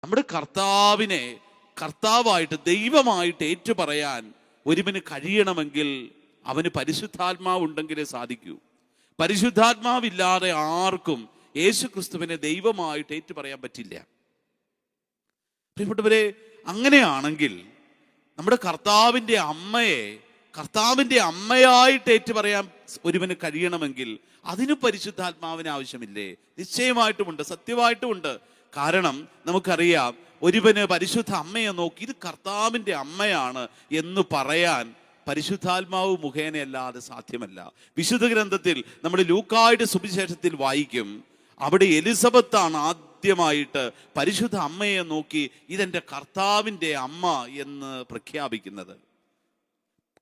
നമ്മുടെ കർത്താവിനെ കർത്താവായിട്ട് ദൈവമായിട്ട് ഏറ്റുപറയാൻ ഒരുവന് കഴിയണമെങ്കിൽ അവന് പരിശുദ്ധാത്മാവ് ഉണ്ടെങ്കിലേ സാധിക്കൂ. പരിശുദ്ധാത്മാവില്ലാതെ ആർക്കും യേശു ക്രിസ്തുവിനെ ദൈവമായിട്ട് ഏറ്റുപറയാൻ പറ്റില്ല. പ്രിയപ്പെട്ടവരെ, അങ്ങനെയാണെങ്കിൽ നമ്മുടെ കർത്താവിൻ്റെ അമ്മയായിട്ട് ഏറ്റുപറയാൻ ഒരുവന് കഴിയണമെങ്കിൽ അതിന് പരിശുദ്ധാത്മാവിന് ആവശ്യമില്ലേ? നിശ്ചയമായിട്ടുമുണ്ട്, സത്യമായിട്ടുമുണ്ട്. കാരണം നമുക്കറിയാം, ഒരുവന് പരിശുദ്ധ അമ്മയെ നോക്കി ഇത് കർത്താവിൻ്റെ അമ്മയാണ് എന്ന് പറയാൻ പരിശുദ്ധാത്മാവ് മുഖേനയല്ലാതെ സാധ്യമല്ല. വിശുദ്ധ ഗ്രന്ഥത്തിൽ നമ്മൾ ലൂക്കായുടെ സുവിശേഷത്തിൽ വായിക്കും, അവിടെ എലിസബത്താണ് ആദ്യമായിട്ട് പരിശുദ്ധ അമ്മയെ നോക്കി ഇതെൻ്റെ കർത്താവിൻ്റെ അമ്മ എന്ന് പ്രഖ്യാപിക്കുന്നത്.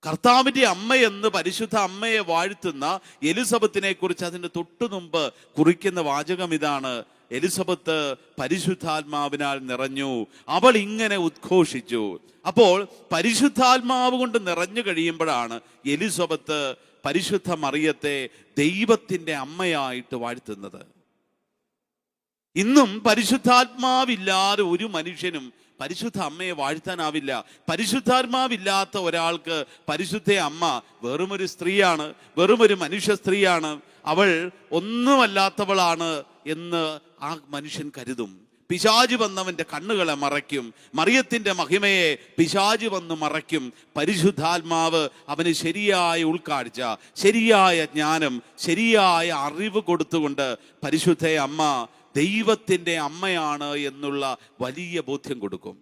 കർത്താവിൻ്റെ അമ്മയെന്ന് പരിശുദ്ധ അമ്മയെ വാഴ്ത്തുന്ന എലിസബത്തിനെ കുറിച്ച് അതിൻ്റെ തൊട്ടു മുമ്പ് കുറിക്കുന്ന വാചകം ഇതാണ്: എലിസബത്ത് പരിശുദ്ധാത്മാവിനാൽ നിറഞ്ഞു, അവൾ ഇങ്ങനെ ഉദ്ഘോഷിച്ചു. അപ്പോൾ പരിശുദ്ധാത്മാവ് കൊണ്ട് നിറഞ്ഞു കഴിയുമ്പോഴാണ് എലിസബത്ത് പരിശുദ്ധ മറിയത്തെ ദൈവത്തിൻ്റെ അമ്മയായിട്ട് വാഴ്ത്തുന്നത്. ഇന്നും പരിശുദ്ധാത്മാവില്ലാതെ ഒരു മനുഷ്യനും പരിശുദ്ധ അമ്മയെ വാഴ്ത്താനാവില്ല. പരിശുദ്ധാത്മാവില്ലാത്ത ഒരാൾക്ക് പരിശുദ്ധ അമ്മ വെറുമൊരു സ്ത്രീയാണ്, വെറുമൊരു മനുഷ്യ സ്ത്രീയാണ്, അവൾ ഒന്നുമല്ലാത്തവളാണ് എന്ന് ആ മനുഷ്യൻ കരുതും. പിശാച് വന്നവൻ്റെ കണ്ണുകളെ മറയ്ക്കും. മറിയത്തിൻ്റെ മഹിമയെ പിശാച് വന്ന് മറയ്ക്കും. പരിശുദ്ധാത്മാവ് അവന് ശരിയായ ഉൾക്കാഴ്ച, ശരിയായ ജ്ഞാനം, ശരിയായ അറിവ് കൊടുത്തുകൊണ്ട് പരിശുദ്ധ അമ്മ ദൈവത്തിൻ്റെ അമ്മയാണ് എന്നുള്ള വലിയ ബോധ്യം കൊടുക്കും.